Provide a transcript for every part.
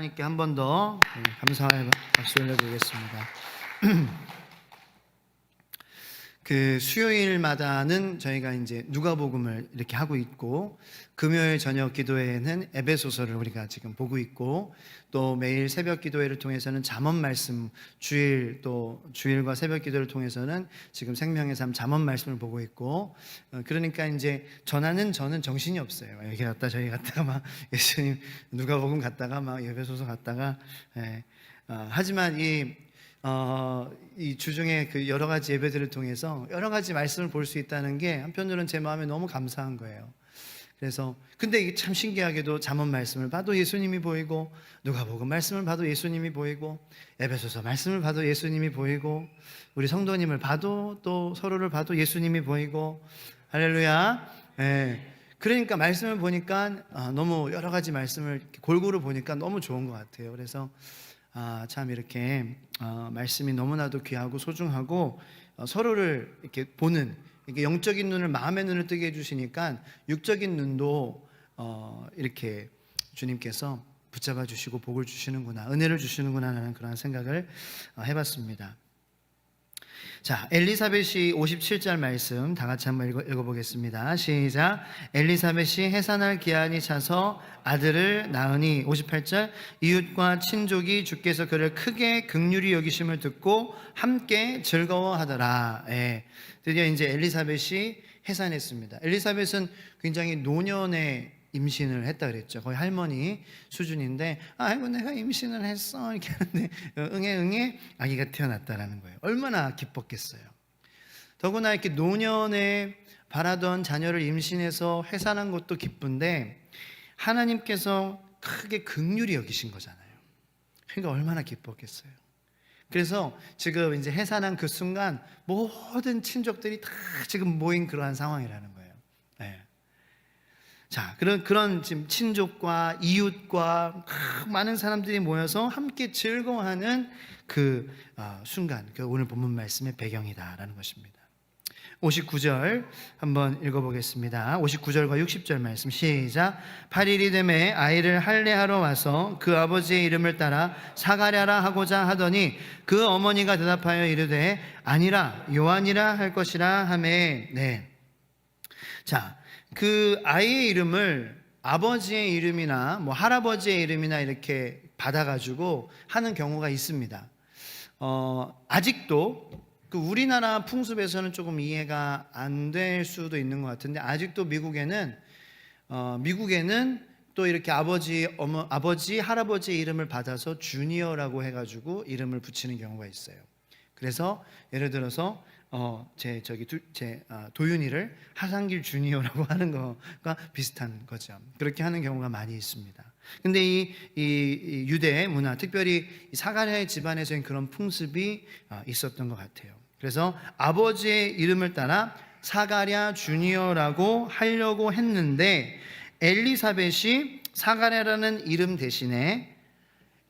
하나님께 한 번 더 감사의 박수 올려드리겠습니다. 그 수요일마다는 저희가 이제 누가복음을 이렇게 하고 있고, 금요일 저녁 기도회에는 에베소서를 우리가 지금 보고 있고, 또 매일 새벽 기도회를 통해서는 잠언 말씀, 주일과 새벽 기도를 통해서는 지금 생명의 삶 잠언 말씀을 보고 있고, 그러니까 이제 저는 정신이 없어요. 여기 갔다 저기 갔다가 막 예수님 누가복음 갔다가 막 에베소서 갔다가, 하지만 이 주중에 그 여러 가지 예배들을 통해서 여러 가지 말씀을 볼 수 있다는 게 한편으로는 제 마음에 너무 감사한 거예요. 그래서 근데 이게 참 신기하게도 잠언 말씀을 봐도 예수님이 보이고, 누가복음 말씀을 봐도 예수님이 보이고, 에베소서 말씀을 봐도 예수님이 보이고, 우리 성도님을 봐도 또 서로를 봐도 예수님이 보이고, 할렐루야. 그러니까 말씀을 보니까 너무 여러 가지 말씀을 골고루 보니까 너무 좋은 것 같아요. 그래서 참 이렇게 말씀이 너무나도 귀하고 소중하고, 서로를 이렇게 보는, 이렇게 영적인 눈을, 마음의 눈을 뜨게 해주시니까 육적인 눈도 이렇게 주님께서 붙잡아 주시고 복을 주시는구나, 은혜를 주시는구나 하는 그런 생각을 해봤습니다. 자, 엘리사벳이 57절 말씀 다 같이 한번 읽어보겠습니다. 시작. 엘리사벳이 해산할 기한이 차서 아들을 낳으니, 58절, 이웃과 친족이 주께서 그를 크게 긍휼히 여기심을 듣고 함께 즐거워하더라. 드디어 이제 엘리사벳이 해산했습니다. 엘리사벳은 굉장히 노년에 임신을 했다 그랬죠. 거의 할머니 수준인데, 아이고 내가 임신을 했어 이렇게 하는데 응애 아기가 태어났다라는 거예요. 얼마나 기뻤겠어요. 더구나 이렇게 노년에 바라던 자녀를 임신해서 해산한 것도 기쁜데, 하나님께서 크게 긍휼히 여기신 거잖아요. 그러니까 얼마나 기뻤겠어요. 그래서 지금 이제 해산한 그 순간 모든 친족들이 다 지금 모인 그러한 상황이라는 거예요. 자, 그런 지금 친족과 이웃과 많은 사람들이 모여서 함께 즐거워하는 그 순간, 그 오늘 본문 말씀의 배경이다라는 것입니다. 59절 한번 읽어보겠습니다. 59절과 60절 말씀 시작. 8일이 되매 아이를 할례하러 와서 그 아버지의 이름을 따라 사가랴라 하고자 하더니, 그 어머니가 대답하여 이르되 아니라 요한이라 할 것이라 하매. 자, 그 아이의 이름을 아버지의 이름이나 뭐 할아버지의 이름이나 이렇게 받아가지고 하는 경우가 있습니다. 아직도 그 우리나라 풍습에서는 조금 이해가 안 될 수도 있는 것 같은데, 아직도 미국에는 또 이렇게 아버지, 할아버지의 이름을 받아서 주니어라고 해가지고 이름을 붙이는 경우가 있어요. 그래서 예를 들어서 제 도윤이를 하상길 주니어라고 하는 것과 비슷한 거죠. 그렇게 하는 경우가 많이 있습니다. 근데 이 유대 문화, 특별히 사가랴의 집안에서는 그런 풍습이 있었던 것 같아요. 그래서 아버지의 이름을 따라 사가랴 주니어라고 하려고 했는데, 엘리사벳이 사가랴라는 이름 대신에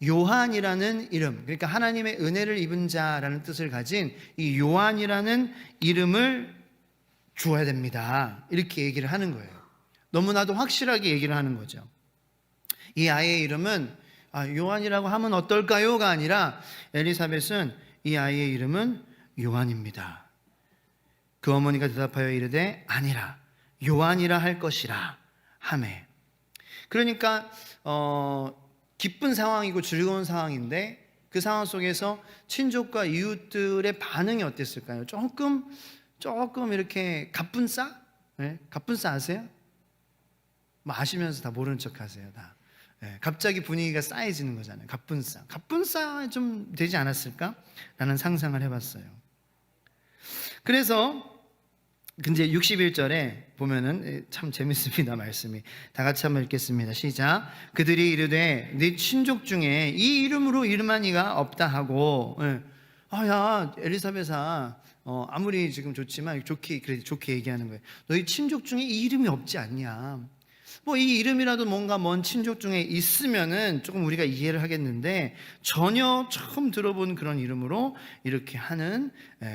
요한이라는 이름, 그러니까 하나님의 은혜를 입은 자라는 뜻을 가진 이 요한이라는 이름을 주어야 됩니다, 이렇게 얘기를 하는 거예요. 너무나도 확실하게 얘기를 하는 거죠. 이 아이의 이름은 요한이라고 하면 어떨까요가 아니라, 엘리사벳은 이 아이의 이름은 요한입니다. 그 어머니가 대답하여 이르되 아니라 요한이라 할 것이라 하매. 그러니까 기쁜 상황이고 즐거운 상황인데, 그 상황 속에서 친족과 이웃들의 반응이 어땠을까요? 조금 이렇게 갑분싸? 갑분싸 아세요? 뭐 아시면서 다 모르는 척 하세요, 다. 갑자기 분위기가 싸해지는 거잖아요. 갑분싸 좀 되지 않았을까? 라는 상상을 해봤어요. 그래서 근데 61절에 보면은 참 재밌습니다, 말씀이. 다 같이 한번 읽겠습니다. 시작. 그들이 이르되 네 친족 중에 이 이름으로 이름한 이가 없다 하고, 야 엘리사벳아, 아무리 지금 좋지만 좋게 얘기하는 거예요. 너희 친족 중에 이 이름이 없지 않냐? 뭐 이 이름이라도 뭔가 먼 친족 중에 있으면은 조금 우리가 이해를 하겠는데, 전혀 처음 들어본 그런 이름으로 이렇게 하는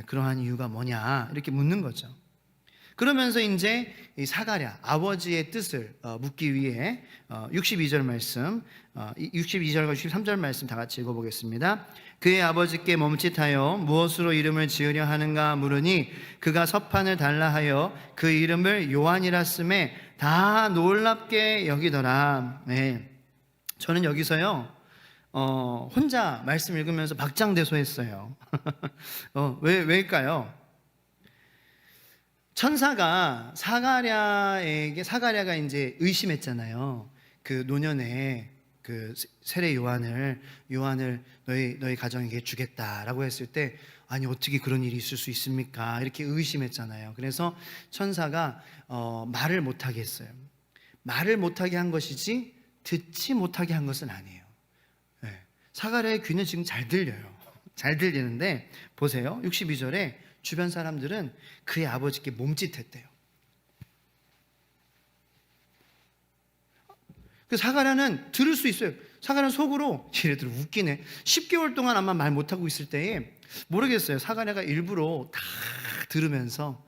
그러한 이유가 뭐냐, 이렇게 묻는 거죠. 그러면서 이제 이 사가랴 아버지의 뜻을 묻기 위해 62절 말씀, 62절과 63절 말씀 다 같이 읽어보겠습니다. 그의 아버지께 멈칫하여 무엇으로 이름을 지으려 하는가 물으니 그가 서판을 달라 하여 그 이름을 요한이라 쓰매 다 놀랍게 여기더라. 네. 저는 여기서요 혼자 말씀 읽으면서 박장대소했어요. 왜일까요? 천사가 사가랴가 이제 의심했잖아요. 그 노년에 그 세례 요한을 너희 가정에게 주겠다라고 했을 때 아니 어떻게 그런 일이 있을 수 있습니까? 이렇게 의심했잖아요. 그래서 천사가 말을 못하게 했어요. 말을 못하게 한 것이지 듣지 못하게 한 것은 아니에요. 네. 사가랴의 귀는 지금 잘 들려요. 잘 들리는데 보세요. 62절에 주변 사람들은 그의 아버지께 몸짓했대요. 그 사가랴는 들을 수 있어요. 사가랴는 속으로 얘네들 웃기네. 10개월 동안 아마 말 못하고 있을 때에 모르겠어요. 사가랴가 일부러 다 들으면서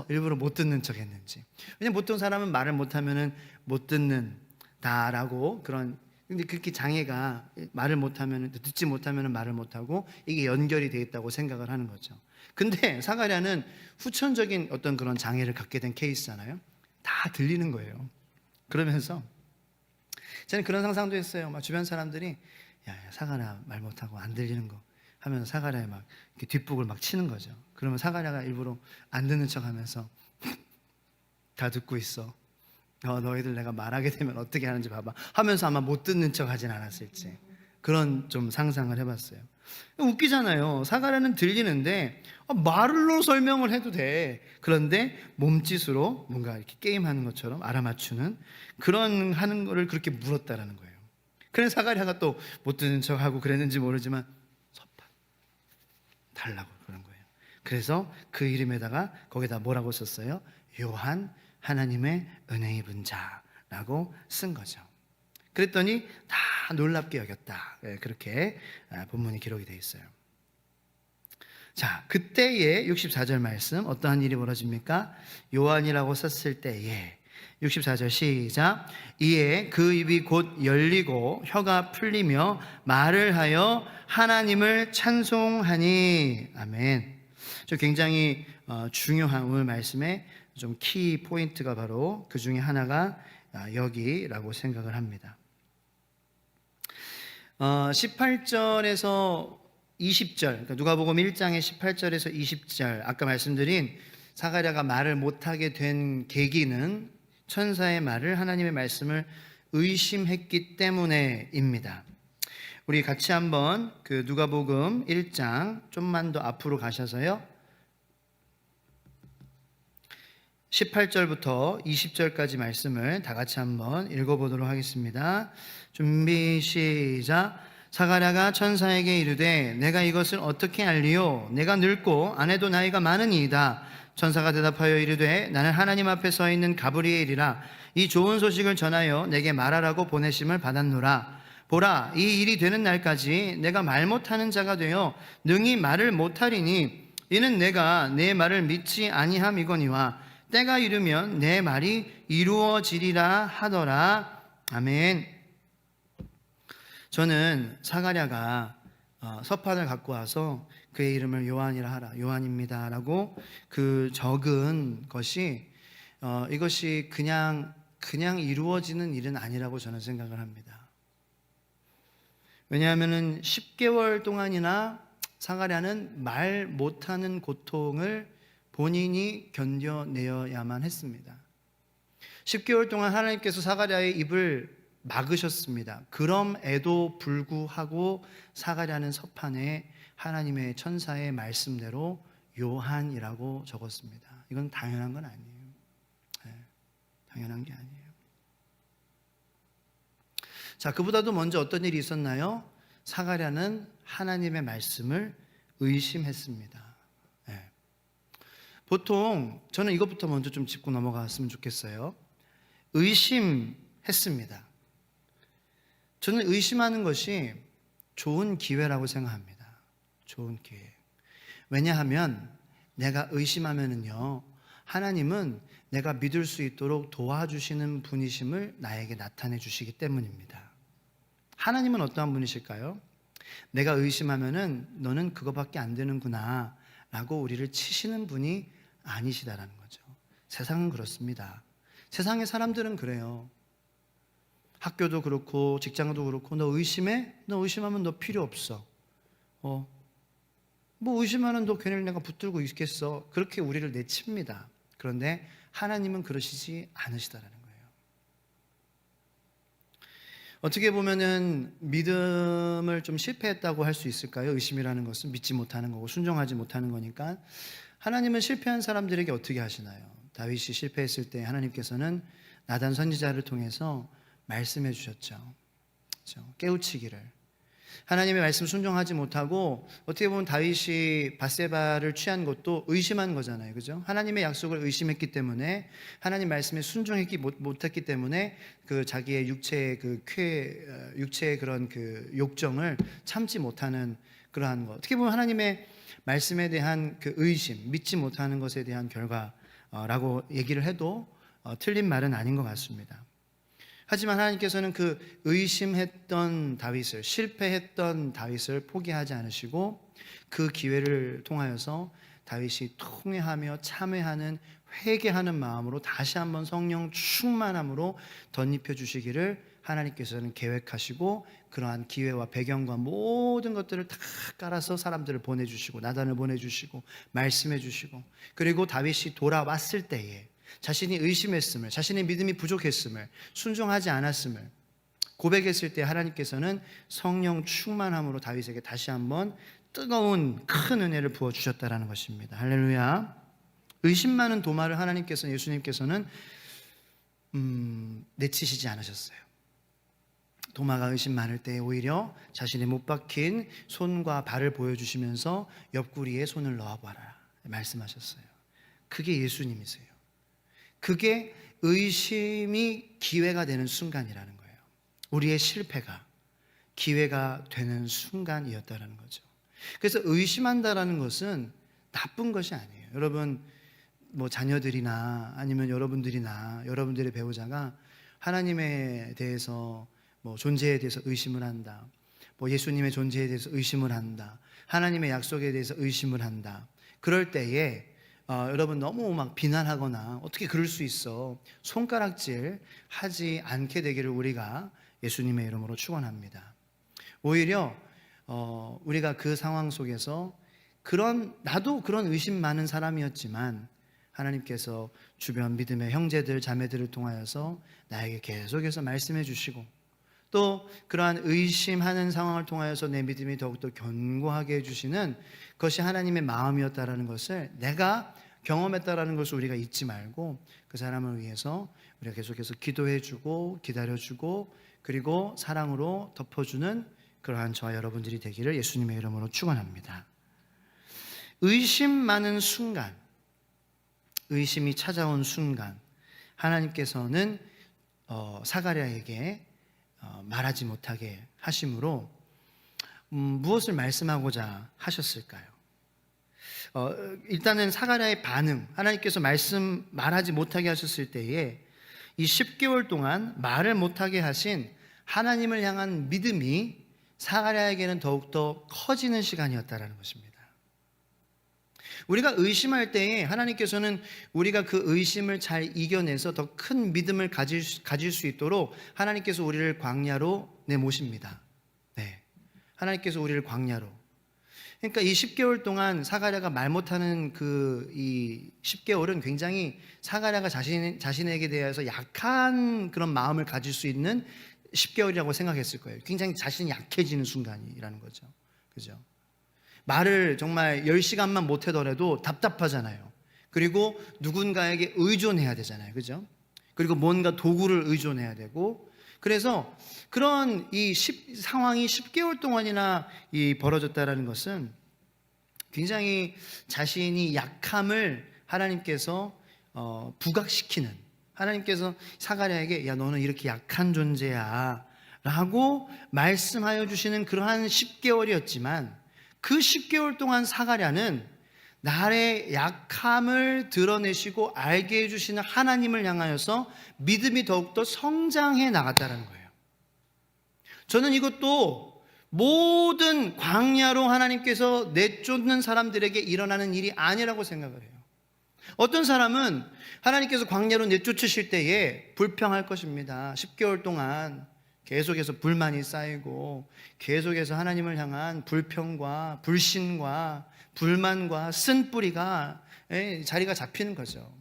일부러 못 듣는 척 했는지. 왜냐면 보통 사람은 말을 못하면은 못 듣는다라고 그런, 근데 그렇게 장애가 말을 못하면 듣지 못하면 말을 못하고 이게 연결이 되어 있다고 생각을 하는 거죠. 근데 사가랴는 후천적인 어떤 그런 장애를 갖게 된 케이스잖아요. 다 들리는 거예요. 그러면서 저는 그런 상상도 했어요. 막 주변 사람들이 야 사가랴 말 못하고 안 들리는 거 하면서 사가랴에 막 이렇게 뒷북을 막 치는 거죠. 그러면 사가랴가 일부러 안 듣는 척하면서 다 듣고 있어. 너희들 내가 말하게 되면 어떻게 하는지 봐봐 하면서 아마 못 듣는 척 하진 않았을지 그런 좀 상상을 해봤어요. 웃기잖아요. 사가랴는 들리는데 말로 설명을 해도 돼. 그런데 몸짓으로 뭔가 이렇게 게임하는 것처럼 알아맞추는 그런 하는 거를 그렇게 물었다라는 거예요. 그래서 사가랴가 또 못 듣는 척하고 그랬는지 모르지만 서판 달라고 그런 거예요. 그래서 그 이름에다가 거기다 뭐라고 썼어요? 요한 하나님의 은혜 입은 자라고 쓴 거죠. 그랬더니 다 놀랍게 여겼다. 그렇게 본문이 기록이 되어 있어요. 자, 그때의 64절 말씀 어떠한 일이 벌어집니까? 요한이라고 썼을 때에 64절 시작. 이에 그 입이 곧 열리고 혀가 풀리며 말을 하여 하나님을 찬송하니. 아멘. 저 굉장히 중요한 오늘 말씀의 좀 키 포인트가 바로 그 중에 하나가 여기라고 생각을 합니다. 18절에서 20절, 그러니까 누가복음 1장의 18절에서 20절, 아까 말씀드린 사가랴가 말을 못하게 된 계기는 천사의 말을, 하나님의 말씀을 의심했기 때문에입니다. 우리 같이 한번 그 누가복음 1장 좀만 더 앞으로 가셔서요 18절부터 20절까지 말씀을 다 같이 한번 읽어보도록 하겠습니다. 준비 시작. 사가랴가 천사에게 이르되 내가 이것을 어떻게 알리요? 내가 늙고 아내도 나이가 많으니이다. 천사가 대답하여 이르되 나는 하나님 앞에 서 있는 가브리엘이라. 이 좋은 소식을 전하여 내게 말하라고 보내심을 받았노라. 보라, 이 일이 되는 날까지 내가 말 못하는 자가 되어 능히 말을 못하리니 이는 내가 내 말을 믿지 아니함이거니와 때가 이르면 내 말이 이루어지리라 하더라. 아멘. 저는 사가랴가 서판을 갖고 와서 그의 이름을 요한이라 하라, 요한입니다 라고 그 적은 것이 이것이 그냥 이루어지는 일은 아니라고 저는 생각을 합니다. 왜냐하면 10개월 동안이나 사가랴는 말 못하는 고통을 본인이 견뎌내야만 했습니다. 10개월 동안 하나님께서 사가랴의 입을 막으셨습니다. 그럼에도 불구하고 사가랴는 서판에 하나님의 천사의 말씀대로 요한이라고 적었습니다. 이건 당연한 건 아니에요. 당연한 게 아니에요. 자, 그보다도 먼저 어떤 일이 있었나요? 사가랴는 하나님의 말씀을 의심했습니다. 보통 저는 이것부터 먼저 좀 짚고 넘어갔으면 좋겠어요. 의심했습니다. 저는 의심하는 것이 좋은 기회라고 생각합니다. 좋은 기회. 왜냐하면 내가 의심하면은요 하나님은 내가 믿을 수 있도록 도와주시는 분이심을 나에게 나타내 주시기 때문입니다. 하나님은 어떠한 분이실까요? 내가 의심하면은 너는 그거밖에 안 되는구나 라고 우리를 치시는 분이 아니시다라는 거죠. 세상은 그렇습니다. 세상의 사람들은 그래요. 학교도 그렇고 직장도 그렇고 너 의심해? 너 의심하면 너 필요 없어. 뭐 의심하는 너 괜히 내가 붙들고 있겠어. 그렇게 우리를 내칩니다. 그런데 하나님은 그러시지 않으시다라는 거예요. 어떻게 보면은 믿음을 좀 실패했다고 할 수 있을까요? 의심이라는 것은 믿지 못하는 거고 순종하지 못하는 거니까. 하나님은 실패한 사람들에게 어떻게 하시나요? 다윗이 실패했을 때 하나님께서는 나단 선지자를 통해서 말씀해 주셨죠. 그렇죠? 깨우치기를. 하나님의 말씀 순종하지 못하고 어떻게 보면 다윗이 밧세바를 취한 것도 의심한 거잖아요. 그죠? 하나님의 약속을 의심했기 때문에 하나님 말씀에 순종했기 못했기 때문에 그 자기의 육체의 그런 그 욕정을 참지 못하는 그러한 것. 어떻게 보면 하나님의 말씀에 대한 그 의심, 믿지 못하는 것에 대한 결과라고 얘기를 해도 틀린 말은 아닌 것 같습니다. 하지만 하나님께서는 그 의심했던 다윗을, 실패했던 다윗을 포기하지 않으시고 그 기회를 통하여서 다윗이 통회하며 참회하는 회개하는 마음으로 다시 한번 성령 충만함으로 덧입혀 주시기를 하나님께서는 계획하시고 그러한 기회와 배경과 모든 것들을 다 깔아서 사람들을 보내주시고 나단을 보내주시고 말씀해 주시고 그리고 다윗이 돌아왔을 때에 자신이 의심했음을, 자신의 믿음이 부족했음을, 순종하지 않았음을 고백했을 때 하나님께서는 성령 충만함으로 다윗에게 다시 한번 뜨거운 큰 은혜를 부어주셨다는 것입니다. 할렐루야. 의심 많은 도마를 하나님께서는, 예수님께서는 내치시지 않으셨어요. 도마가 의심 많을 때 오히려 자신의 못 박힌 손과 발을 보여주시면서 옆구리에 손을 넣어봐라 말씀하셨어요. 그게 예수님이세요. 그게 의심이 기회가 되는 순간이라는 거예요. 우리의 실패가 기회가 되는 순간이었다는 거죠. 그래서 의심한다라는 것은 나쁜 것이 아니에요. 여러분 뭐 자녀들이나 아니면 여러분들이나 여러분들의 배우자가 하나님에 대해서 뭐 존재에 대해서 의심을 한다. 뭐 예수님의 존재에 대해서 의심을 한다. 하나님의 약속에 대해서 의심을 한다. 그럴 때에 여러분 너무 막 비난하거나 어떻게 그럴 수 있어 손가락질 하지 않게 되기를 우리가 예수님의 이름으로 축원합니다. 오히려 우리가 그 상황 속에서 나도 그런 의심 많은 사람이었지만 하나님께서 주변 믿음의 형제들 자매들을 통하여서 나에게 계속해서 말씀해 주시고 또 그러한 의심하는 상황을 통하여서 내 믿음이 더욱더 견고하게 해주시는 것이 하나님의 마음이었다라는 것을 내가 경험했다라는 것을 우리가 잊지 말고 그 사람을 위해서 우리가 계속해서 기도해주고 기다려주고 그리고 사랑으로 덮어주는 그러한 저와 여러분들이 되기를 예수님의 이름으로 축원합니다. 의심 많은 순간, 의심이 찾아온 순간 하나님께서는 사가랴에게 말하지 못하게 하심으로 무엇을 말씀하고자 하셨을까요? 일단은 사가랴의 반응, 하나님께서 말하지 못하게 하셨을 때에 이 10개월 동안 말을 못하게 하신 하나님을 향한 믿음이 사가랴에게는 더욱더 커지는 시간이었다라는 것입니다. 우리가 의심할 때에 하나님께서는 우리가 그 의심을 잘 이겨내서 더 큰 믿음을 가질 수 있도록 하나님께서 우리를 광야로 내모십니다. 네, 하나님께서 우리를 광야로. 그러니까 이 10개월 동안 사가랴가 말 못하는 이 10개월은 굉장히 사가랴가 자신에게 대해서 약한 그런 마음을 가질 수 있는 10개월이라고 생각했을 거예요. 굉장히 자신이 약해지는 순간이라는 거죠. 그죠? 말을 정말 10시간만 못하더라도 답답하잖아요. 그리고 누군가에게 의존해야 되잖아요. 그죠? 그리고 뭔가 도구를 의존해야 되고 그래서 그런 상황이 10개월 동안이나 벌어졌다라는 것은 굉장히 자신이 약함을 하나님께서 부각시키는 하나님께서 사가랴에게 야 너는 이렇게 약한 존재야 라고 말씀하여 주시는 그러한 10개월이었지만 그 10개월 동안 사가랴는 나의 약함을 드러내시고 알게 해주시는 하나님을 향하여서 믿음이 더욱더 성장해 나갔다는 거예요. 저는 이것도 모든 광야로 하나님께서 내쫓는 사람들에게 일어나는 일이 아니라고 생각을 해요. 어떤 사람은 하나님께서 광야로 내쫓으실 때에 불평할 것입니다. 10개월 동안 계속해서 불만이 쌓이고 계속해서 하나님을 향한 불평과 불신과 불만과 쓴뿌리가 자리가 잡히는 거죠.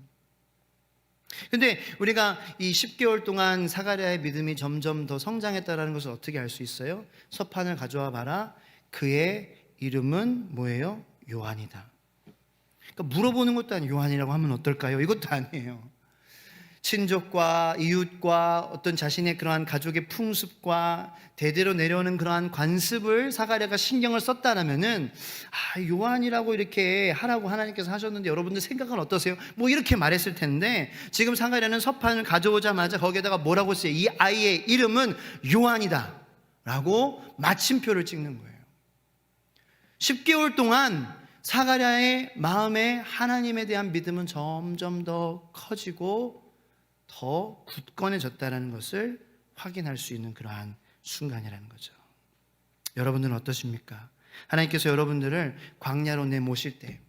근데 우리가 이 10개월 동안 사가랴의 믿음이 점점 더 성장했다는 것을 어떻게 알 수 있어요? 서판을 가져와 봐라. 그의 이름은 뭐예요? 요한이다. 그러니까 물어보는 것도 아니에요. 요한이라고 하면 어떨까요? 이것도 아니에요. 친족과 이웃과 어떤 자신의 그러한 가족의 풍습과 대대로 내려오는 그러한 관습을 사가랴가 신경을 썼다라면은 요한이라고 이렇게 하라고 하나님께서 하셨는데 여러분들 생각은 어떠세요? 뭐 이렇게 말했을 텐데 지금 사가랴는 서판을 가져오자마자 거기에다가 뭐라고 써요? 이 아이의 이름은 요한이다 라고 마침표를 찍는 거예요. 10개월 동안 사가랴의 마음에 하나님에 대한 믿음은 점점 더 커지고 더 굳건해졌다는 것을 확인할 수 있는 그러한 순간이라는 거죠. 여러분들은 어떠십니까? 하나님께서 여러분들을 광야로 내모실 때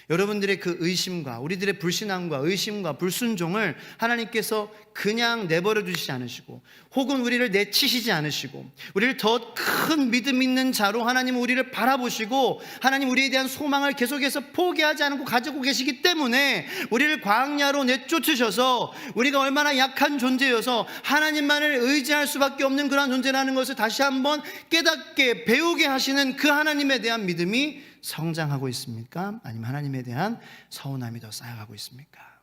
여러분들의 그 의심과 우리들의 불신앙과 의심과 불순종을 하나님께서 그냥 내버려 두시지 않으시고 혹은 우리를 내치시지 않으시고 우리를 더 큰 믿음 있는 자로 하나님은 우리를 바라보시고 하나님 우리에 대한 소망을 계속해서 포기하지 않고 가지고 계시기 때문에 우리를 광야로 내쫓으셔서 우리가 얼마나 약한 존재여서 하나님만을 의지할 수밖에 없는 그런 존재라는 것을 다시 한번 깨닫게 배우게 하시는 그 하나님에 대한 믿음이 성장하고 있습니까? 아니면 하나님에 대한 서운함이 더 쌓여가고 있습니까?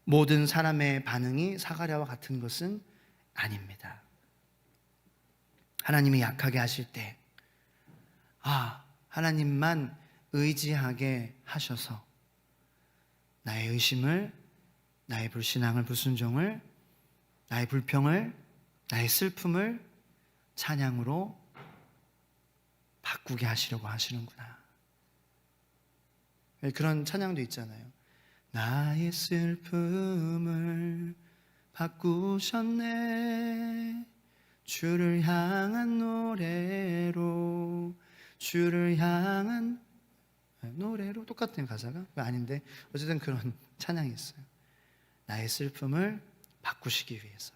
모든 사람의 반응이 사가랴와 같은 것은 아닙니다. 하나님이 약하게 하실 때 하나님만 의지하게 하셔서 나의 의심을, 나의 불신앙을, 불순종을, 나의 불평을, 나의 슬픔을 찬양으로 바꾸게 하시려고 하시는구나. 그런 찬양도 있잖아요. 나의 슬픔을 바꾸셨네. 주를 향한 노래로, 주를 향한 노래로. 똑같은 가사가 아닌데 어쨌든 그런 찬양이 있어요. 나의 슬픔을 바꾸시기 위해서,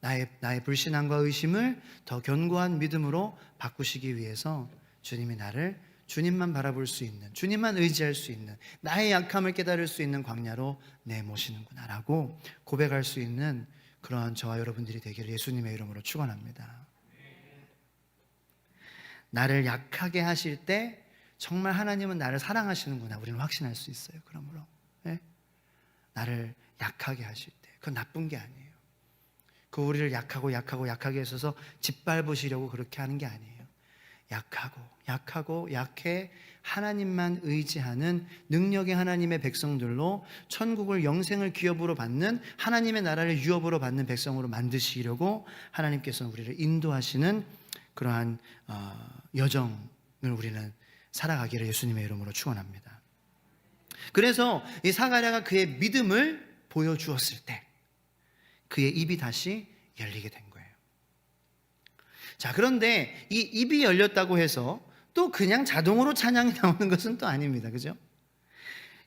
나의 불신앙과 의심을 더 견고한 믿음으로 바꾸시기 위해서 주님이 나를 주님만 바라볼 수 있는, 주님만 의지할 수 있는, 나의 약함을 깨달을 수 있는 광야로 내모시는구나 라고 고백할 수 있는 그러한 저와 여러분들이 되기를 예수님의 이름으로 축원합니다. 나를 약하게 하실 때 정말 하나님은 나를 사랑하시는구나 우리는 확신할 수 있어요. 그러므로 나를 약하게 하실 때 그건 나쁜 게 아니에요. 그 우리를 약하게 해서 짓밟으시려고 그렇게 하는 게 아니에요. 약해 하나님만 의지하는 능력의 하나님의 백성들로 천국을 영생을 기업으로 받는, 하나님의 나라를 유업으로 받는 백성으로 만드시려고 하나님께서는 우리를 인도하시는 그러한 여정을 우리는 살아가기를 예수님의 이름으로 축원합니다. 그래서 이 사가랴가 그의 믿음을 보여주었을 때 그의 입이 다시 열리게 된 거예요. 자, 그런데 이 입이 열렸다고 해서 또 그냥 자동으로 찬양이 나오는 것은 또 아닙니다. 그죠?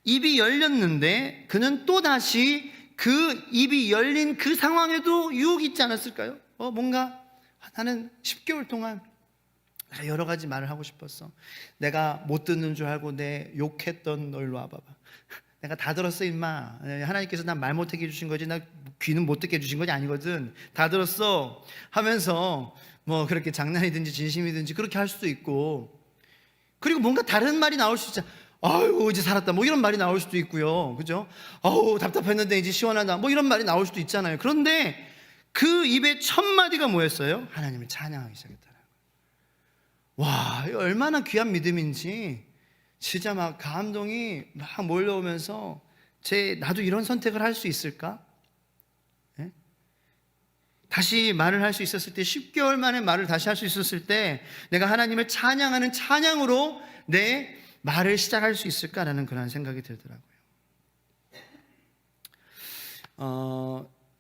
입이 열렸는데 그는 또 다시 그 입이 열린 그 상황에도 유혹이 있지 않았을까요? 뭔가 나는 10개월 동안 여러 가지 말을 하고 싶었어. 내가 못 듣는 줄 알고 내 욕했던 너 일로 와봐봐. 내가 다 들었어 임마. 하나님께서 난 말 못하게 해주신 거지 나 귀는 못 듣게 해주신 것이 아니거든. 다 들었어 하면서 뭐 그렇게 장난이든지 진심이든지 그렇게 할 수도 있고, 그리고 뭔가 다른 말이 나올 수 있잖아. 아유 이제 살았다 뭐 이런 말이 나올 수도 있고요. 그죠? 아우 답답했는데 이제 시원하다 뭐 이런 말이 나올 수도 있잖아요. 그런데 그 입의 첫 마디가 뭐였어요? 하나님을 찬양하기 시작했다는 거예요. 와, 얼마나 귀한 믿음인지 진짜 막 감동이 막 몰려오면서 나도 이런 선택을 할 수 있을까? 다시 말을 할 수 있었을 때, 10개월 만에 말을 다시 할 수 있었을 때 내가 하나님을 찬양하는 찬양으로 내 말을 시작할 수 있을까라는 그런 생각이 들더라고요.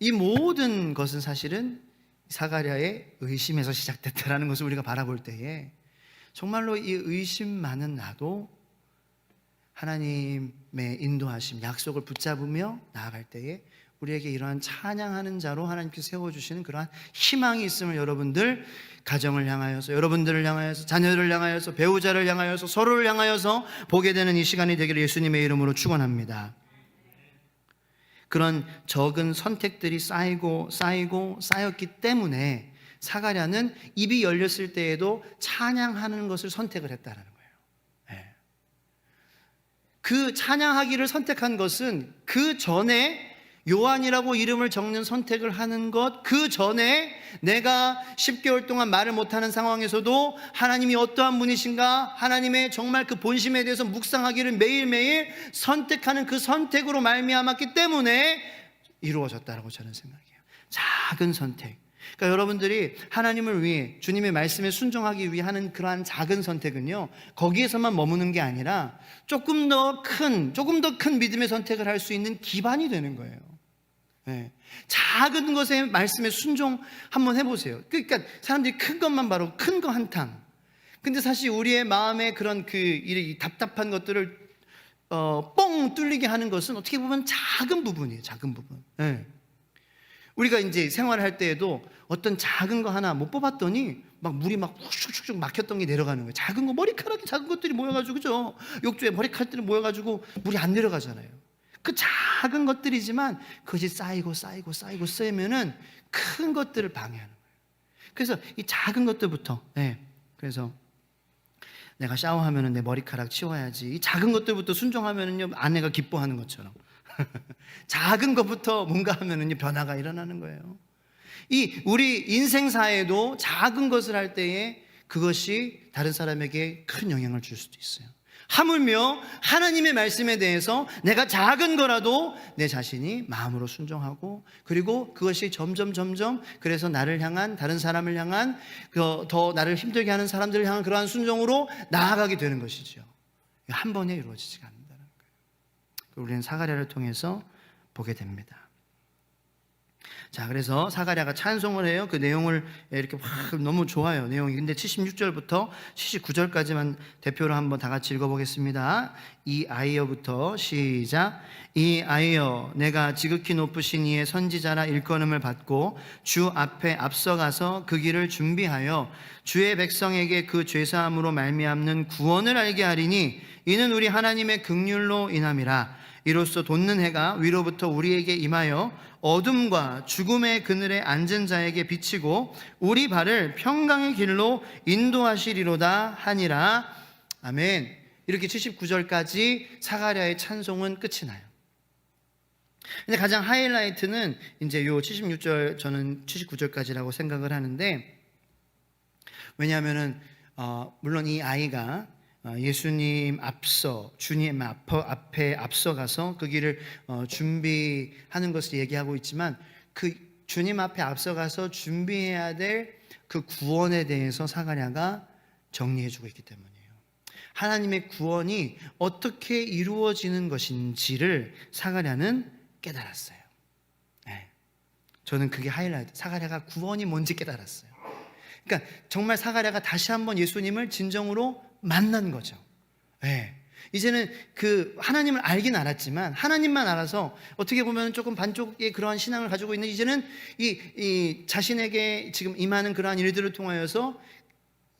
이 모든 것은 사실은 사가랴의 의심에서 시작됐다라는 것을 우리가 바라볼 때에 정말로 이 의심 많은 나도 하나님의 인도하심, 약속을 붙잡으며 나아갈 때에 우리에게 이러한 찬양하는 자로 하나님께서 세워주시는 그러한 희망이 있음을 여러분들 가정을 향하여서, 여러분들을 향하여서, 자녀를 향하여서, 배우자를 향하여서, 서로를 향하여서 보게 되는 이 시간이 되기를 예수님의 이름으로 축원합니다. 그런 적은 선택들이 쌓이고 쌓였기 때문에 사가랴는 입이 열렸을 때에도 찬양하는 것을 선택을 했다는 거예요. 그 찬양하기를 선택한 것은 그 전에 요한이라고 이름을 적는 선택을 하는 것, 그 전에 내가 10개월 동안 말을 못하는 상황에서도 하나님이 어떠한 분이신가, 하나님의 정말 그 본심에 대해서 묵상하기를 매일매일 선택하는 그 선택으로 말미암았기 때문에 이루어졌다라고 저는 생각해요. 작은 선택. 그러니까 여러분들이 하나님을 위해, 주님의 말씀에 순종하기 위해 하는 그러한 작은 선택은요, 거기에서만 머무는 게 아니라 조금 더 큰 믿음의 선택을 할 수 있는 기반이 되는 거예요. 작은 것에 말씀에 순종 한번 해보세요. 그러니까 사람들이 큰 것만 바로 큰 거 한탕. 근데 사실 우리의 마음에 그런 이 답답한 것들을 뻥 뚫리게 하는 것은 어떻게 보면 작은 부분이에요. 작은 부분. 우리가 이제 생활할 때에도 어떤 작은 거 하나 못 뽑았더니 막 물이 막 슉슉슉 막혔던 게 내려가는 거예요. 작은 거, 머리카락이 작은 것들이 모여가지고, 그죠? 욕조에 머리카락들이 모여가지고 물이 안 내려가잖아요. 그 작은 것들이지만 그것이 쌓이면은 큰 것들을 방해하는 거예요. 그래서 이 작은 것들부터, 그래서 내가 샤워하면은 내 머리카락 치워야지. 이 작은 것들부터 순종하면은요, 아내가 기뻐하는 것처럼. 작은 것부터 뭔가 하면은요, 변화가 일어나는 거예요. 우리 인생사에도 작은 것을 할 때에 그것이 다른 사람에게 큰 영향을 줄 수도 있어요. 하물며 하나님의 말씀에 대해서 내가 작은 거라도 내 자신이 마음으로 순종하고, 그리고 그것이 점점 그래서 나를 향한, 다른 사람을 향한, 더 나를 힘들게 하는 사람들을 향한 그러한 순종으로 나아가게 되는 것이죠. 한 번에 이루어지지가 않는다는 거예요. 우리는 사가랴를 통해서 보게 됩니다. 자, 그래서 사가랴가 찬송을 해요. 그 내용을 이렇게 너무 좋아요, 내용이. 근데 76절부터 79절까지만 대표로 한번 다 같이 읽어보겠습니다. 이 아이여부터 시작. 이 아이여, 내가 지극히 높으신 이의 선지자라 일컬음을 받고 주 앞에 앞서가서 그 길을 준비하여 주의 백성에게 그 죄사함으로 말미암는 구원을 알게 하리니 이는 우리 하나님의 긍휼로 인함이라. 이로써 돋는 해가 위로부터 우리에게 임하여 어둠과 죽음의 그늘에 앉은 자에게 비치고 우리 발을 평강의 길로 인도하시리로다 하니라. 아멘. 이렇게 79절까지 사가랴의 찬송은 끝이 나요. 근데 가장 하이라이트는 이제 요 76절, 저는 79절까지라고 생각을 하는데, 왜냐하면은 물론 이 아이가 예수님 앞서, 주님 앞에 앞서가서 그 길을 준비하는 것을 얘기하고 있지만, 그 주님 앞에 앞서가서 준비해야 될 그 구원에 대해서 사가랴가 정리해주고 있기 때문이에요. 하나님의 구원이 어떻게 이루어지는 것인지를 사가랴는 깨달았어요. 저는 그게 하이라이트. 사가랴가 구원이 뭔지 깨달았어요. 그러니까 정말 사가랴가 다시 한번 예수님을 진정으로 만난 거죠. 이제는 그 하나님을 알긴 알았지만, 하나님만 알아서 어떻게 보면 조금 반쪽의 그러한 신앙을 가지고 있는, 이제는 이 자신에게 지금 임하는 그러한 일들을 통하여서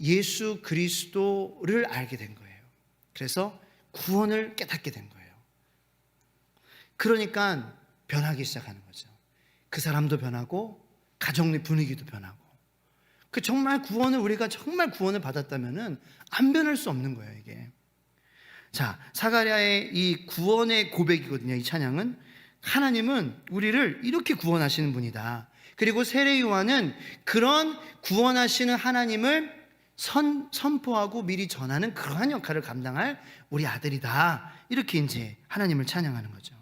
예수 그리스도를 알게 된 거예요. 그래서 구원을 깨닫게 된 거예요. 그러니까 변하기 시작하는 거죠. 그 사람도 변하고 가정 내 분위기도 변하고. 그 정말 구원을, 우리가 정말 구원을 받았다면은 안 변할 수 없는 거예요, 이게. 자, 사가랴의 이 구원의 고백이거든요, 이 찬양은. 하나님은 우리를 이렇게 구원하시는 분이다. 그리고 세례 요한은 그런 구원하시는 하나님을 선포하고 미리 전하는 그러한 역할을 감당할 우리 아들이다. 이렇게 이제 하나님을 찬양하는 거죠.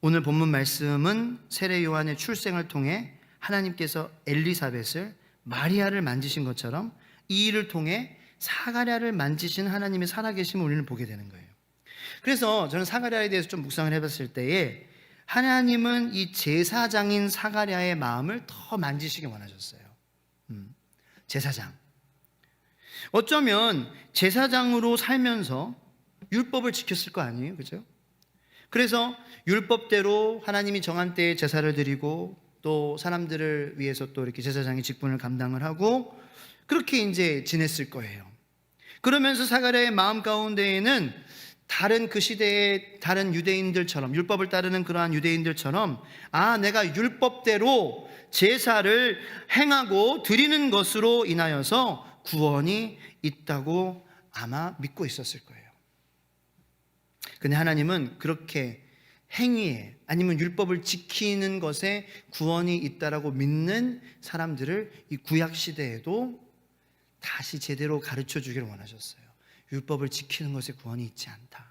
오늘 본문 말씀은 세례 요한의 출생을 통해 하나님께서 엘리사벳을 마리아를 만지신 것처럼 이 일을 통해 사가랴를 만지신 하나님의 살아계심을 우리는 보게 되는 거예요. 그래서 저는 사가랴에 대해서 좀 묵상을 해봤을 때에 하나님은 이 제사장인 사가랴의 마음을 더 만지시기 원하셨어요. 제사장. 어쩌면 제사장으로 살면서 율법을 지켰을 거 아니에요, 그죠? 그래서 율법대로 하나님이 정한 때에 제사를 드리고 또 사람들을 위해서 또 이렇게 제사장의 직분을 감당을 하고 그렇게 이제 지냈을 거예요. 그러면서 사가랴의 마음 가운데에는 다른 그 시대의 다른 유대인들처럼, 율법을 따르는 그러한 유대인들처럼, 내가 율법대로 제사를 행하고 드리는 것으로 인하여서 구원이 있다고 아마 믿고 있었을 거예요. 근데 하나님은 그렇게 행위에 아니면 율법을 지키는 것에 구원이 있다라고 믿는 사람들을 이 구약 시대에도 다시 제대로 가르쳐 주기를 원하셨어요. 율법을 지키는 것에 구원이 있지 않다.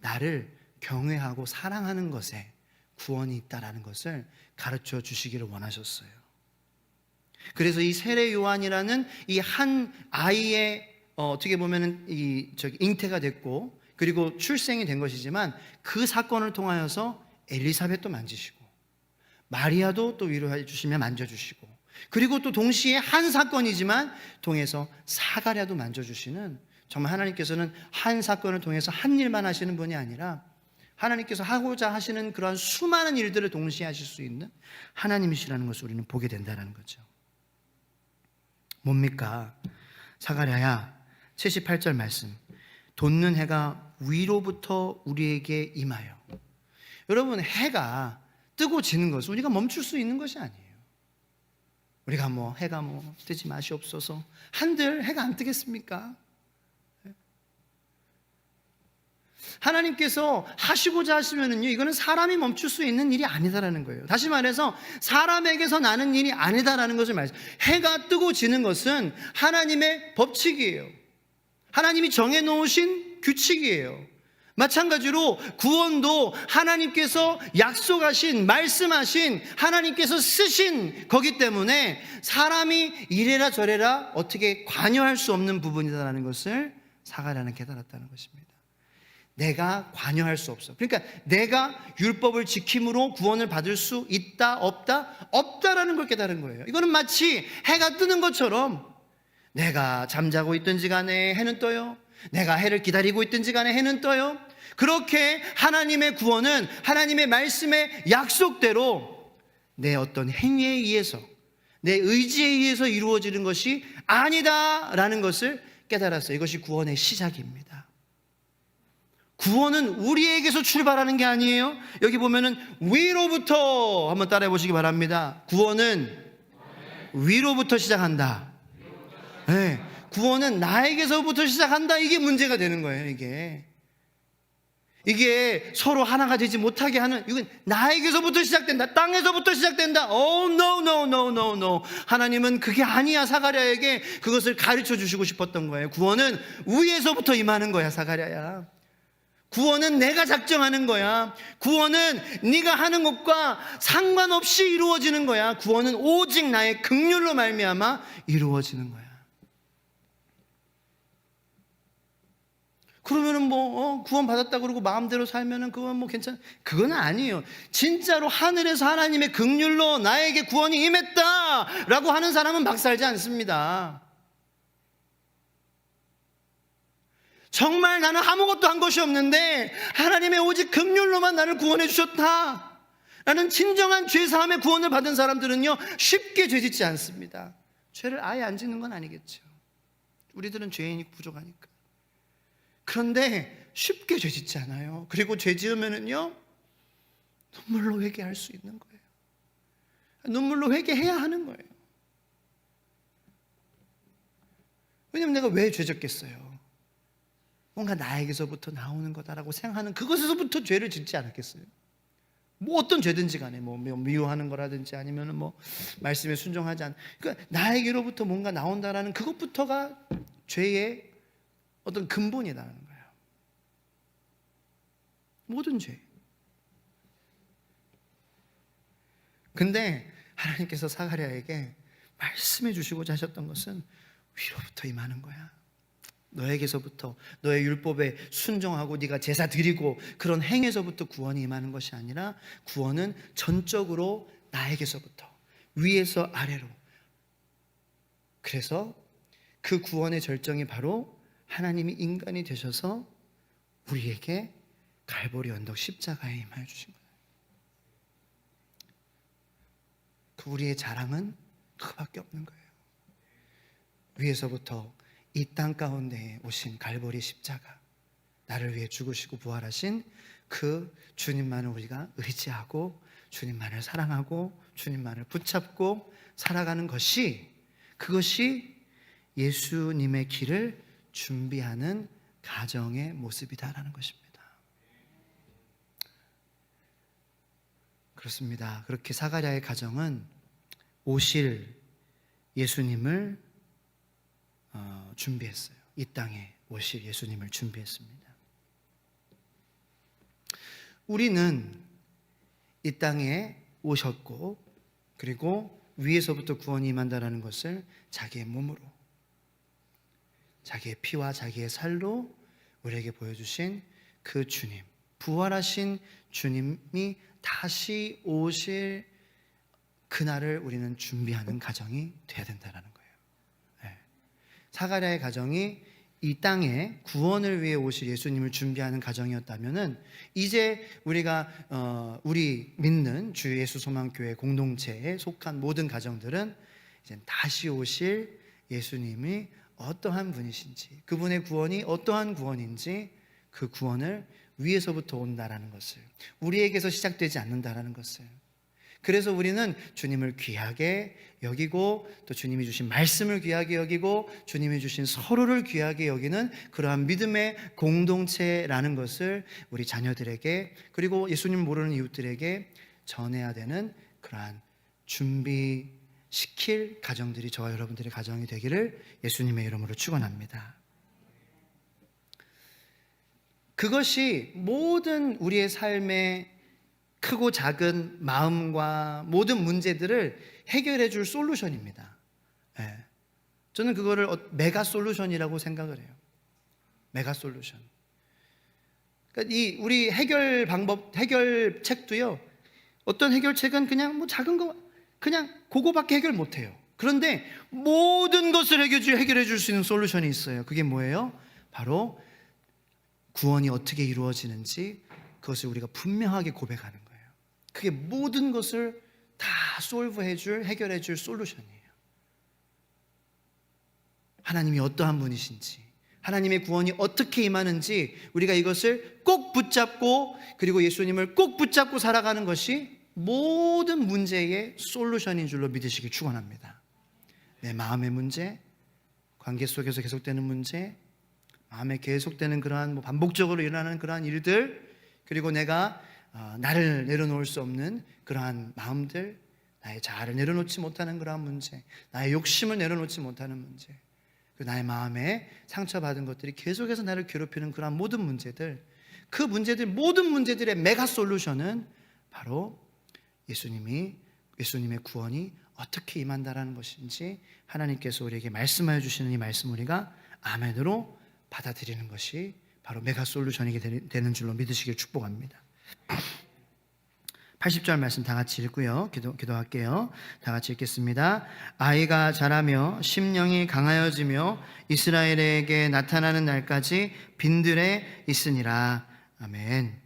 나를 경외하고 사랑하는 것에 구원이 있다라는 것을 가르쳐 주시기를 원하셨어요. 그래서 이 세례 요한이라는 이 한 아이의 어떻게 보면은 잉태가 됐고 그리고 출생이 된 것이지만 그 사건을 통하여서 엘리사벳도 만지시고 마리아도 또 위로해 주시며 만져주시고 그리고 또 동시에 한 사건이지만 통해서 사가랴도 만져주시는, 정말 하나님께서는 한 사건을 통해서 한 일만 하시는 분이 아니라 하나님께서 하고자 하시는 그러한 수많은 일들을 동시에 하실 수 있는 하나님이시라는 것을 우리는 보게 된다는 거죠. 뭡니까? 사가랴야 78절 말씀, 돋는 해가 위로부터 우리에게 임하여. 여러분, 해가 뜨고 지는 것을 우리가 멈출 수 있는 것이 아니에요. 우리가 해가 뜨지 마시옵소서 한들 해가 안 뜨겠습니까? 하나님께서 하시고자 하시면은요, 이거는 사람이 멈출 수 있는 일이 아니다라는 거예요. 다시 말해서 사람에게서 나는 일이 아니다라는 것을 말해요. 해가 뜨고 지는 것은 하나님의 법칙이에요. 하나님이 정해놓으신 규칙이에요. 마찬가지로 구원도 하나님께서 약속하신, 말씀하신, 하나님께서 쓰신 거기 때문에 사람이 이래라 저래라 어떻게 관여할 수 없는 부분이다라는 것을 사가랴는 깨달았다는 것입니다. 내가 관여할 수 없어. 그러니까 내가 율법을 지킴으로 구원을 받을 수 있다 없다? 없다라는 걸 깨달은 거예요. 이거는 마치 해가 뜨는 것처럼 내가 잠자고 있든지 간에 해는 떠요. 내가 해를 기다리고 있든지 간에 해는 떠요. 그렇게 하나님의 구원은 하나님의 말씀의 약속대로 내 어떤 행위에 의해서, 내 의지에 의해서 이루어지는 것이 아니다라는 것을 깨달았어요. 이것이 구원의 시작입니다. 구원은 우리에게서 출발하는 게 아니에요. 여기 보면은 위로부터, 한번 따라해 보시기 바랍니다. 구원은 위로부터 시작한다. 네, 구원은 나에게서부터 시작한다. 이게 문제가 되는 거예요. 이게 서로 하나가 되지 못하게 하는, 이건 나에게서부터 시작된다. 땅에서부터 시작된다. Oh no no no no no. 하나님은 그게 아니야. 사가랴에게 그것을 가르쳐 주시고 싶었던 거예요. 구원은 위에서부터 임하는 거야, 사가랴야. 구원은 내가 작정하는 거야. 구원은 네가 하는 것과 상관없이 이루어지는 거야. 구원은 오직 나의 긍휼로 말미암아 이루어지는 거야. 그러면은 구원 받았다 그러고 마음대로 살면은 그건 괜찮아. 그건 아니에요. 진짜로 하늘에서 하나님의 긍휼로 나에게 구원이 임했다라고 하는 사람은 막 살지 않습니다. 정말 나는 아무것도 한 것이 없는데 하나님의 오직 긍휼로만 나를 구원해 주셨다 라는 진정한 죄사함의 구원을 받은 사람들은요, 쉽게 죄짓지 않습니다. 죄를 아예 안 짓는 건 아니겠죠. 우리들은 죄인이 부족하니까. 그런데 쉽게 죄짓지 않아요. 그리고 죄 지으면은요, 눈물로 회개할 수 있는 거예요. 눈물로 회개해야 하는 거예요. 왜냐면 내가 왜 죄졌겠어요? 뭔가 나에게서부터 나오는 거다라고 생각하는 그것에서부터 죄를 짓지 않았겠어요? 어떤 죄든지 간에 미워하는 거라든지 아니면은 말씀에 순종하지 않는, 그러니까 나에게로부터 뭔가 나온다라는 그것부터가 죄의 어떤 근본이라는 거예요. 모든 죄. 근데 하나님께서 사가랴에게 말씀해 주시고자 하셨던 것은 위로부터 임하는 거야. 너에게서부터, 너의 율법에 순종하고 네가 제사 드리고 그런 행에서부터 구원이 임하는 것이 아니라 구원은 전적으로 나에게서부터, 위에서 아래로. 그래서 그 구원의 절정이 바로 하나님이 인간이 되셔서 우리에게 갈보리 언덕 십자가에 임하여 주신 거예요. 그 우리의 자랑은 그거밖에 없는 거예요. 위에서부터 이 땅 가운데에 오신 갈보리 십자가, 나를 위해 죽으시고 부활하신 그 주님만을 우리가 의지하고 주님만을 사랑하고 주님만을 붙잡고 살아가는 것이, 그것이 예수님의 길을 준비하는 가정의 모습이다라는 것입니다. 그렇습니다. 그렇게 사가랴의 가정은 오실 예수님을 준비했어요. 이 땅에 오실 예수님을 준비했습니다. 우리는 이 땅에 오셨고, 그리고 위에서부터 구원이 임한다는 것을 자기의 몸으로, 자기의 피와 자기의 살로 우리에게 보여주신 그 주님, 부활하신 주님이 다시 오실 그날을 우리는 준비하는 가정이 되어야 된다는 거예요. 사가랴의 가정이 이 땅에 구원을 위해 오실 예수님을 준비하는 가정이었다면은, 이제 우리가 우리 믿는 주 예수 소망교회 공동체에 속한 모든 가정들은 이제 다시 오실 예수님이 어떠한 분이신지, 그분의 구원이 어떠한 구원인지, 그 구원을 위에서부터 온다라는 것을, 우리에게서 시작되지 않는다라는 것을, 그래서 우리는 주님을 귀하게 여기고, 또 주님이 주신 말씀을 귀하게 여기고, 주님이 주신 서로를 귀하게 여기는 그러한 믿음의 공동체라는 것을 우리 자녀들에게, 그리고 예수님을 모르는 이웃들에게 전해야 되는 그러한 준비시킬 가정들이 저와 여러분들의 가정이 되기를 예수님의 이름으로 축원합니다. 그것이 모든 우리의 삶의 크고 작은 마음과 모든 문제들을 해결해 줄 솔루션입니다. 저는 그거를 메가 솔루션이라고 생각을 해요. 메가 솔루션. 그러니까 이 우리 해결 방법, 해결책도요, 어떤 해결책은 그냥 뭐 작은 거, 그냥 그거밖에 해결 못 해요. 그런데 모든 것을 해결해 줄 수 있는 솔루션이 있어요. 그게 뭐예요? 바로 구원이 어떻게 이루어지는지 그것을 우리가 분명하게 고백하는 거예요. 그게 모든 것을 다 솔브해줄, 해결해줄 솔루션이에요. 하나님이 어떠한 분이신지, 하나님의 구원이 어떻게 임하는지 우리가 이것을 꼭 붙잡고, 그리고 예수님을 꼭 붙잡고 살아가는 것이 모든 문제의 솔루션인 줄로 믿으시길 축원합니다. 내 마음의 문제, 관계 속에서 계속되는 문제, 마음에 계속되는 그러한 반복적으로 일어나는 그러한 일들, 그리고 내가 나를 내려놓을 수 없는 그러한 마음들, 나의 자아를 내려놓지 못하는 그러한 문제, 나의 욕심을 내려놓지 못하는 문제, 나의 마음에 상처받은 것들이 계속해서 나를 괴롭히는 그러한 모든 문제들, 그 문제들, 모든 문제들의 메가 솔루션은 바로 예수님의 구원이 어떻게 임한다라는 것인지 하나님께서 우리에게 말씀하여 주시는 이 말씀, 우리가 아멘으로 받아들이는 것이 바로 메가 솔루션이 되는 줄로 믿으시길 축복합니다. 80절 말씀 다 같이 읽고요. 기도할게요. 다 같이 읽겠습니다. 아이가 자라며 심령이 강하여지며 이스라엘에게 나타나는 날까지 빈들에 있으니라. 아멘.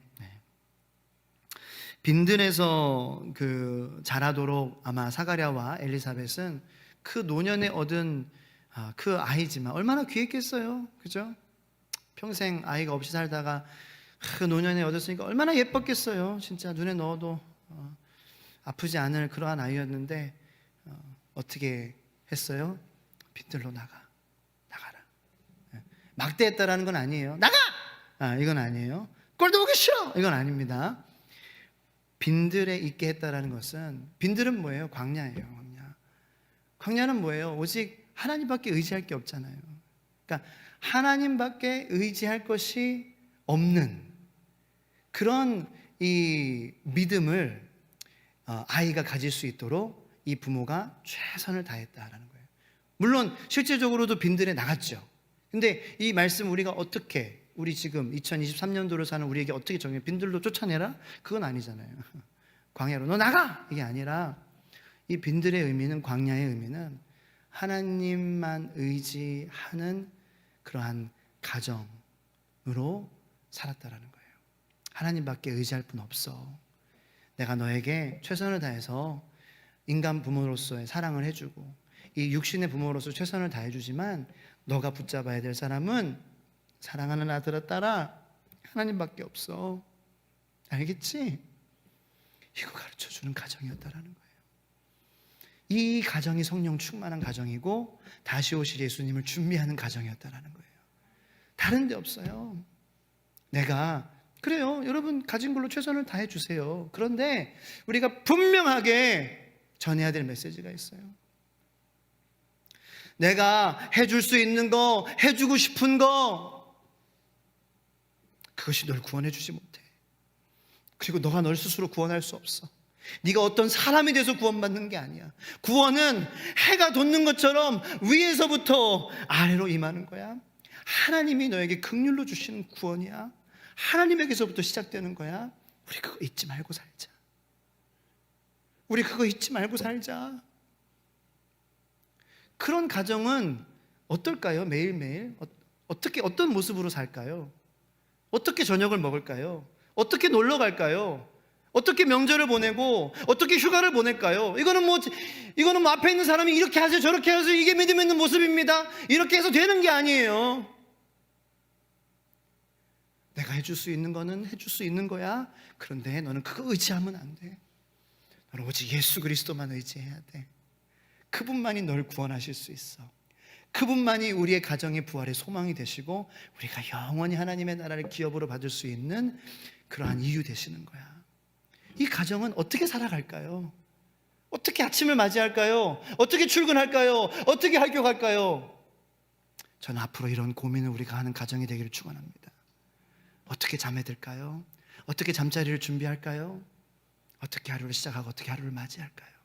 빈들에서 자라도록 아마 사가랴와 엘리사벳은 그 노년에 얻은 그 아이지만 얼마나 귀했겠어요. 그죠? 평생 아이가 없이 살다가 그 노년에 얻었으니까 얼마나 예뻤겠어요. 진짜 눈에 넣어도 아프지 않을 그러한 아이였는데 어떻게 했어요? 빈들로 나가라. 막대했다라는 건 아니에요. 나가! 이건 아니에요. 꼴도 보기 싫어! 이건 아닙니다. 빈들에 있게 했다라는 것은, 빈들은 뭐예요? 광야예요. 광야는 뭐예요? 오직 하나님밖에 의지할 게 없잖아요. 그러니까 하나님밖에 의지할 것이 없는 그런 이 믿음을 아이가 가질 수 있도록 이 부모가 최선을 다했다라는 거예요. 물론 실제적으로도 빈들에 나갔죠. 근데 이 말씀 우리가 어떻게, 우리 지금 2023년도를 사는 우리에게 어떻게 정해? 빈들로 쫓아내라? 그건 아니잖아요. 광야로 너 나가! 이게 아니라 이 빈들의 의미는, 광야의 의미는 하나님만 의지하는 그러한 가정으로 살았다라는 거예요. 하나님밖에 의지할 분 없어. 내가 너에게 최선을 다해서 인간 부모로서의 사랑을 해주고 이 육신의 부모로서 최선을 다해주지만 너가 붙잡아야 될 사람은 사랑하는 아들아 딸아 하나님밖에 없어. 알겠지? 이거 가르쳐주는 가정이었다라는 거예요. 이 가정이 성령 충만한 가정이고 다시 오실 예수님을 준비하는 가정이었다라는 거예요. 다른 데 없어요. 내가 그래요. 여러분 가진 걸로 최선을 다해 주세요. 그런데 우리가 분명하게 전해야 될 메시지가 있어요. 내가 해줄 수 있는 거, 해주고 싶은 거, 그것이 널 구원해 주지 못해. 그리고 너가 널 스스로 구원할 수 없어. 네가 어떤 사람이 돼서 구원받는 게 아니야. 구원은 해가 돋는 것처럼 위에서부터 아래로 임하는 거야. 하나님이 너에게 긍휼로 주시는 구원이야. 하나님에게서부터 시작되는 거야. 우리 그거 잊지 말고 살자. 우리 그거 잊지 말고 살자. 그런 가정은 어떨까요? 매일매일 어떻게, 어떤 모습으로 살까요? 어떻게 저녁을 먹을까요? 어떻게 놀러 갈까요? 어떻게 명절을 보내고 어떻게 휴가를 보낼까요? 이거는 뭐 앞에 있는 사람이 이렇게 하세요 저렇게 하세요 이게 믿음 있는 모습입니다 이렇게 해서 되는 게 아니에요. 내가 해줄 수 있는 거는 해줄 수 있는 거야. 그런데 너는 그거 의지하면 안 돼. 너는 오직 예수 그리스도만 의지해야 돼. 그분만이 널 구원하실 수 있어. 그분만이 우리의 가정의 부활의 소망이 되시고 우리가 영원히 하나님의 나라를 기업으로 받을 수 있는 그러한 이유 되시는 거야. 이 가정은 어떻게 살아갈까요? 어떻게 아침을 맞이할까요? 어떻게 출근할까요? 어떻게 학교갈까요? 저는 앞으로 이런 고민을 우리가 하는 가정이 되기를 축원합니다. 어떻게 잠에 들까요? 어떻게 잠자리를 준비할까요? 어떻게 하루를 시작하고 어떻게 하루를 맞이할까요?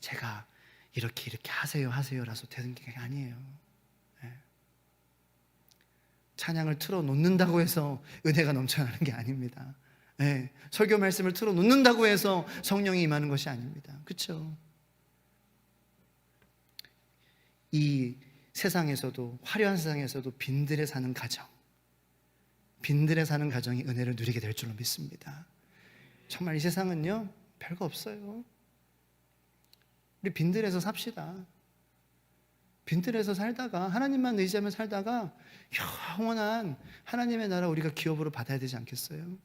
제가 이렇게 하세요라서 되는 게 아니에요. 찬양을 틀어놓는다고 해서 은혜가 넘쳐나는 게 아닙니다. 설교 말씀을 틀어놓는다고 해서 성령이 임하는 것이 아닙니다. 그렇죠? 이 세상에서도, 화려한 세상에서도 빈들에 사는 가정, 빈들에 사는 가정이 은혜를 누리게 될 줄로 믿습니다. 정말 이 세상은요 별거 없어요. 우리 빈들에서 삽시다. 빈들에서 살다가 하나님만 의지하며 살다가 영원한 하나님의 나라 우리가 기업으로 받아야 되지 않겠어요?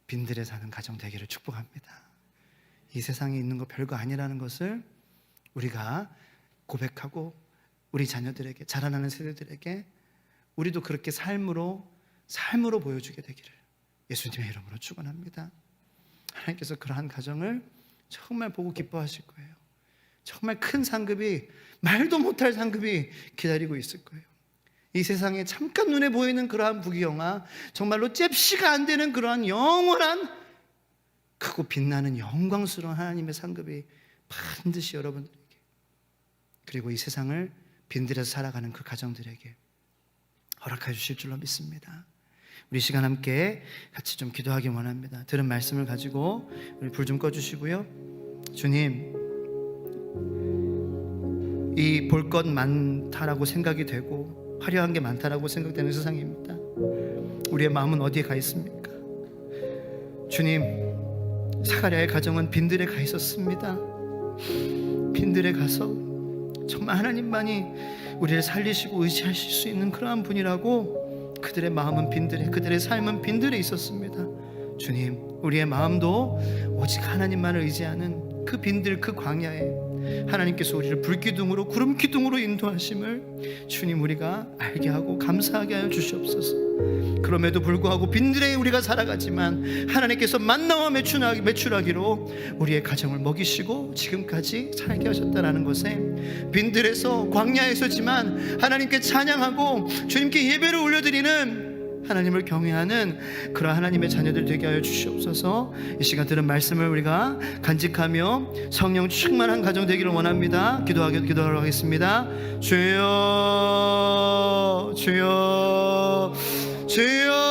빈들에 사는 가정 되기를 축복합니다. 이 세상에 있는 거 별거 아니라는 것을 우리가 고백하고 우리 자녀들에게, 자라나는 세대들에게 우리도 그렇게 삶으로 보여주게 되기를 예수님의 이름으로 축원합니다. 하나님께서 그러한 가정을 정말 보고 기뻐하실 거예요. 정말 큰 상급이, 말도 못할 상급이 기다리고 있을 거예요. 이 세상에 잠깐 눈에 보이는 그러한 부귀영화, 정말로 잽시가 안 되는 그러한 영원한 크고 빛나는 영광스러운 하나님의 상급이 반드시 여러분들에게, 그리고 이 세상을 빈들에서 살아가는 그 가정들에게 허락해 주실 줄로 믿습니다. 우리 시간 함께 같이 좀 기도하기 원합니다. 들은 말씀을 가지고 우리 불 좀 꺼주시고요. 주님, 이 볼 것 많다라고 생각이 되고 화려한 게 많다라고 생각되는 세상입니다. 우리의 마음은 어디에 가 있습니까? 주님, 사가랴의 가정은 빈들에 가 있었습니다. 빈들에 가서 정말 하나님만이 우리를 살리시고 의지하실 수 있는 그러한 분이라고 그들의 마음은 빈들에, 그들의 삶은 빈들에 있었습니다. 주님, 우리의 마음도 오직 하나님만을 의지하는 그 빈들, 그 광야에 하나님께서 우리를 불기둥으로, 구름기둥으로 인도하심을 주님 우리가 알게 하고 감사하게 하여 주시옵소서. 그럼에도 불구하고 빈들에 우리가 살아가지만 하나님께서 만나와 매출하기로 우리의 가정을 먹이시고 지금까지 살게 하셨다라는 것에, 빈들에서 광야에서지만 하나님께 찬양하고 주님께 예배를 올려드리는 하나님을 경외하는 그런 하나님의 자녀들 되게 하여 주시옵소서. 이 시간 들은 말씀을 우리가 간직하며 성령 충만한 가정 되기를 원합니다. 기도하도록 하겠습니다. 주여, 주여, 주여.